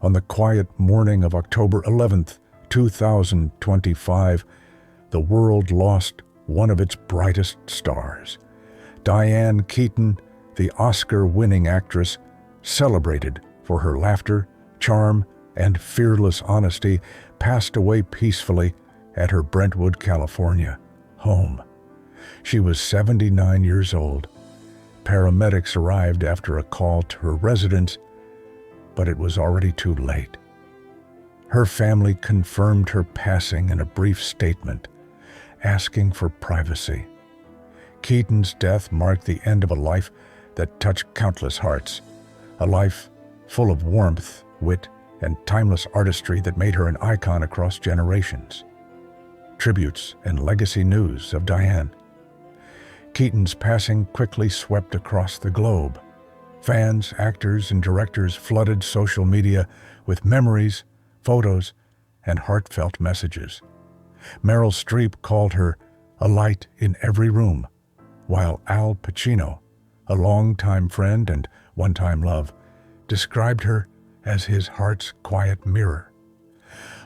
On the quiet morning of October 11th, 2025, the world lost one of its brightest stars. Diane Keaton, the Oscar-winning actress, celebrated for her laughter, charm, and fearless honesty, passed away peacefully at her Brentwood, California, home. She was 79 years old. Paramedics arrived after a call to her residence, but it was already too late. Her family confirmed her passing in a brief statement, asking for privacy. Keaton's death marked the end of a life that touched countless hearts, a life full of warmth, wit, and timeless artistry that made her an icon across generations. Tributes and legacy news of Diane. Keaton's passing quickly swept across the globe. Fans, actors, and directors flooded social media with memories, photos, and heartfelt messages. Meryl Streep called her a light in every room, while Al Pacino, a longtime friend and one-time love, described her as his heart's quiet mirror.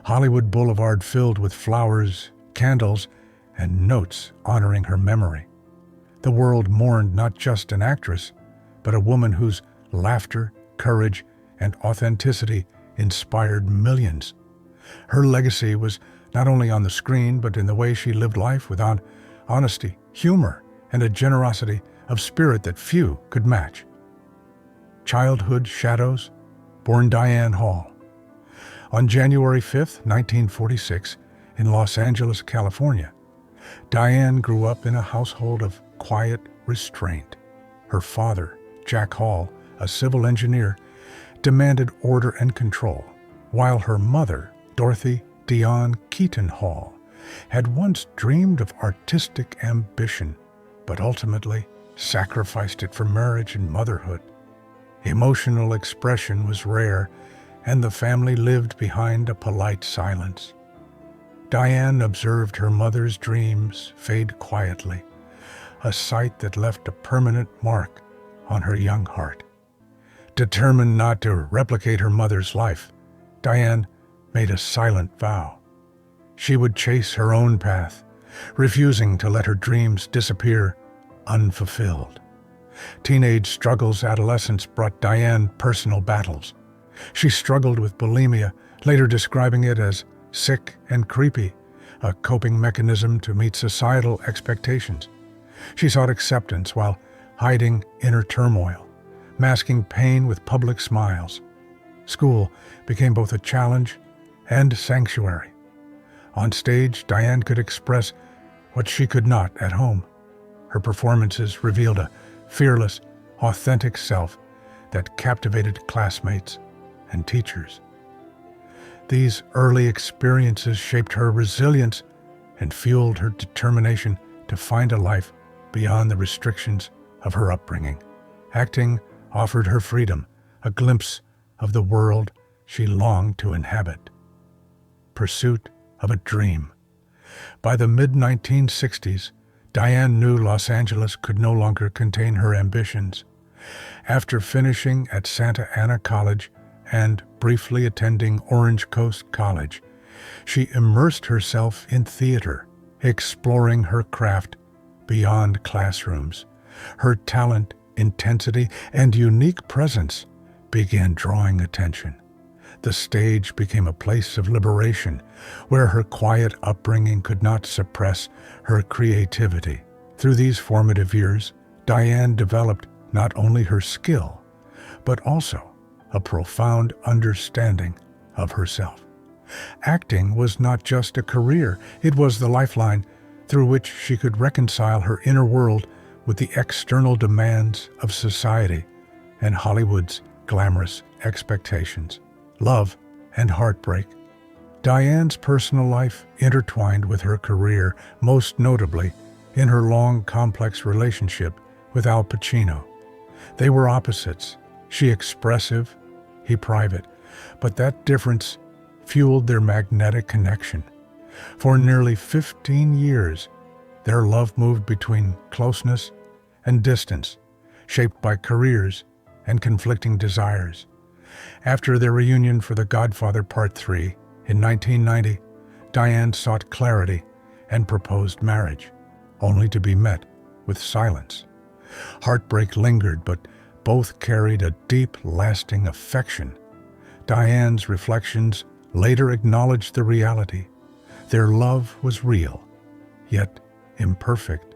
Hollywood Boulevard filled with flowers, candles, and notes honoring her memory. The world mourned not just an actress, but a woman whose laughter, courage, and authenticity inspired millions. Her legacy was not only on the screen, but in the way she lived life with honesty, humor, and a generosity of spirit that few could match. Childhood shadows, born Diane Hall. On January 5, 1946, in Los Angeles, California, Diane grew up in a household of quiet restraint. Her father, Jack Hall, a civil engineer, demanded order and control, while her mother, Dorothy Diane Keaton Hall, had once dreamed of artistic ambition, but ultimately sacrificed it for marriage and motherhood. Emotional expression was rare, and the family lived behind a polite silence. Diane observed her mother's dreams fade quietly, a sight that left a permanent mark on her young heart. Determined not to replicate her mother's life, Diane made a silent vow. She would chase her own path, refusing to let her dreams disappear unfulfilled. Teenage struggles, adolescence brought Diane personal battles. She struggled with bulimia, later describing it as sick and creepy, a coping mechanism to meet societal expectations. She sought acceptance while hiding inner turmoil, masking pain with public smiles. School became both a challenge and sanctuary. On stage, Diane could express what she could not at home. Her performances revealed a fearless, authentic self that captivated classmates and teachers. These early experiences shaped her resilience and fueled her determination to find a life beyond the restrictions of her upbringing. Acting offered her freedom, a glimpse of the world she longed to inhabit. Pursuit of a dream. By the mid-1960s, Diane knew Los Angeles could no longer contain her ambitions. After finishing at Santa Ana College and briefly attending Orange Coast College, she immersed herself in theater, exploring her craft beyond classrooms. Her talent, intensity, and unique presence began drawing attention. The stage became a place of liberation, where her quiet upbringing could not suppress her creativity. Through these formative years, Diane developed not only her skill, but also a profound understanding of herself. Acting was not just a career, it was the lifeline through which she could reconcile her inner world with the external demands of society and Hollywood's glamorous expectations. Love and heartbreak. Diane's personal life intertwined with her career, most notably in her long, complex relationship with Al Pacino. They were opposites, she expressive, he private, but that difference fueled their magnetic connection. For nearly 15 years, their love moved between closeness and distance, shaped by careers and conflicting desires. After their reunion for The Godfather Part 3 in 1990, Diane sought clarity and proposed marriage, only to be met with silence. Heartbreak lingered, but both carried a deep, lasting affection. Diane's reflections later acknowledged the reality. Their love was real, yet imperfect.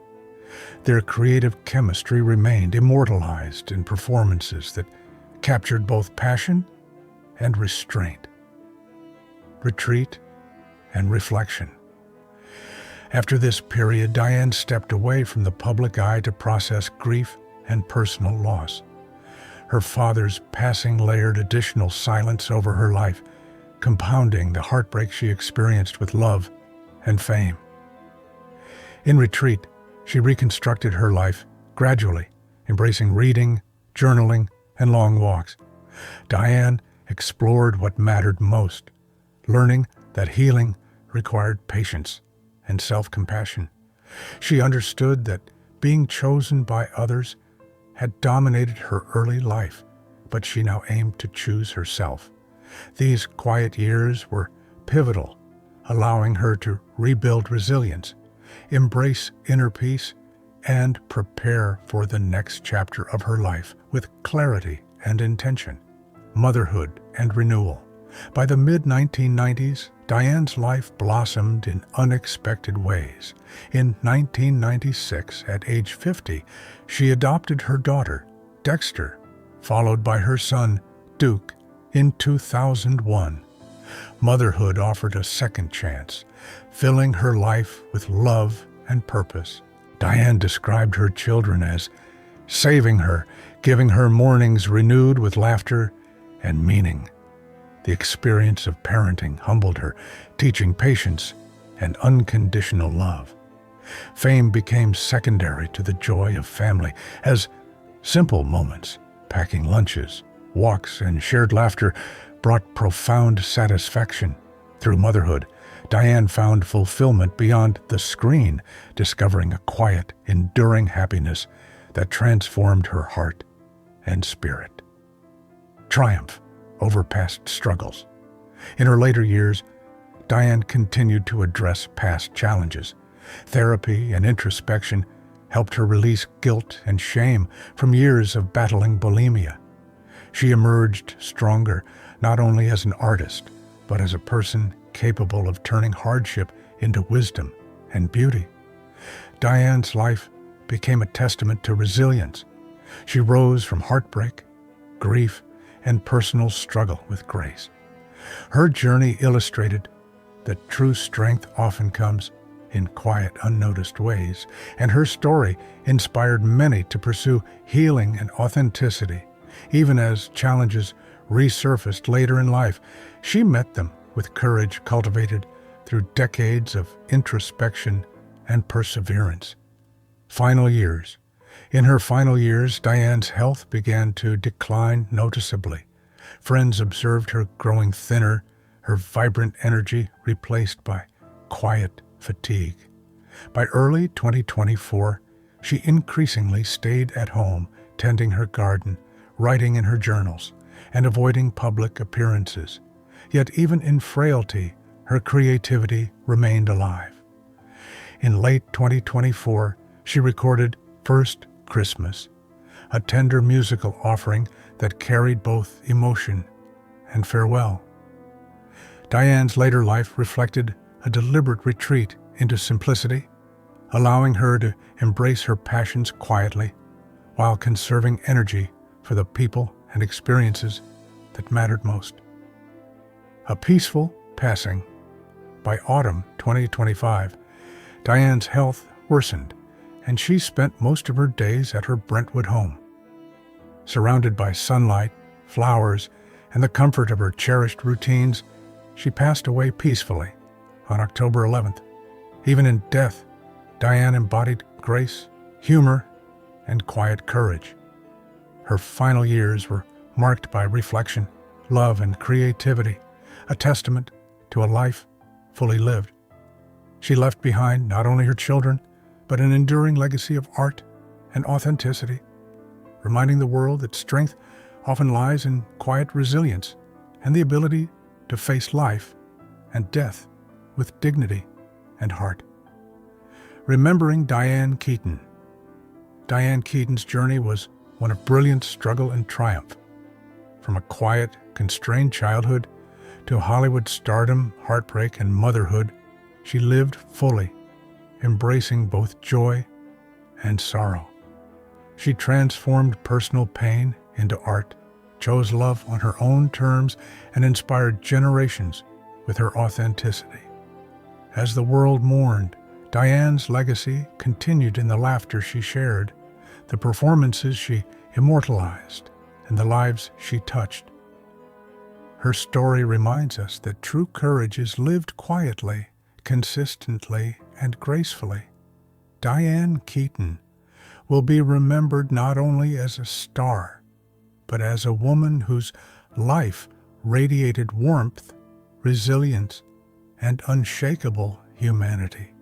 Their creative chemistry remained immortalized in performances that captured both passion and restraint, retreat and reflection. After this period, Diane stepped away from the public eye to process grief and personal loss. Her father's passing layered additional silence over her life, compounding the heartbreak she experienced with love and fame. In retreat, she reconstructed her life gradually, embracing reading, journaling, and long walks. Diane explored what mattered most, learning that healing required patience and self-compassion. She understood that being chosen by others had dominated her early life, but she now aimed to choose herself. These quiet years were pivotal, allowing her to rebuild resilience, embrace inner peace, and prepare for the next chapter of her life with clarity and intention, motherhood and renewal. By the mid-1990s, Diane's life blossomed in unexpected ways. In 1996, at age 50, she adopted her daughter, Dexter, followed by her son, Duke, in 2001. Motherhood offered a second chance, filling her life with love and purpose. Diane described her children as saving her, giving her mornings renewed with laughter and meaning. The experience of parenting humbled her, teaching patience and unconditional love. Fame became secondary to the joy of family, as simple moments, packing lunches, walks, and shared laughter brought profound satisfaction. Through motherhood, Diane found fulfillment beyond the screen, discovering a quiet, enduring happiness that transformed her heart and spirit. Triumph over past struggles. In her later years, Diane continued to address past challenges. Therapy and introspection helped her release guilt and shame from years of battling bulimia. She emerged stronger, not only as an artist, but as a person capable of turning hardship into wisdom and beauty. Diane's life became a testament to resilience. She rose from heartbreak, grief, and personal struggle with grace. Her journey illustrated that true strength often comes in quiet, unnoticed ways, and her story inspired many to pursue healing and authenticity. Even as challenges resurfaced later in life, she met them with courage cultivated through decades of introspection and perseverance. In her final years, Diane's health began to decline noticeably. Friends observed her growing thinner, her vibrant energy replaced by quiet fatigue. By early 2024, she increasingly stayed at home, tending her garden, writing in her journals, and avoiding public appearances. Yet even in frailty, her creativity remained alive. In late 2024, she recorded First Christmas, a tender musical offering that carried both emotion and farewell. Diane's later life reflected a deliberate retreat into simplicity, allowing her to embrace her passions quietly while conserving energy for the people and experiences that mattered most. A peaceful passing. By autumn 2025, Diane's health worsened, and she spent most of her days at her Brentwood home. Surrounded by sunlight, flowers, and the comfort of her cherished routines, she passed away peacefully on October 11th. Even in death, Diane embodied grace, humor, and quiet courage. Her final years were marked by reflection, love, and creativity, a testament to a life fully lived. She left behind not only her children, but an enduring legacy of art and authenticity, reminding the world that strength often lies in quiet resilience and the ability to face life and death with dignity and heart. Remembering Diane Keaton. Diane Keaton's journey was one of brilliant struggle and triumph. From a quiet, constrained childhood to Hollywood stardom, heartbreak, and motherhood, she lived fully, embracing both joy and sorrow. She transformed personal pain into art, chose love on her own terms, and inspired generations with her authenticity. As the world mourned, Diane's legacy continued in the laughter she shared, the performances she immortalized, and the lives she touched. Her story reminds us that true courage is lived quietly, consistently, and gracefully. Diane Keaton will be remembered not only as a star, but as a woman whose life radiated warmth, resilience, and unshakable humanity.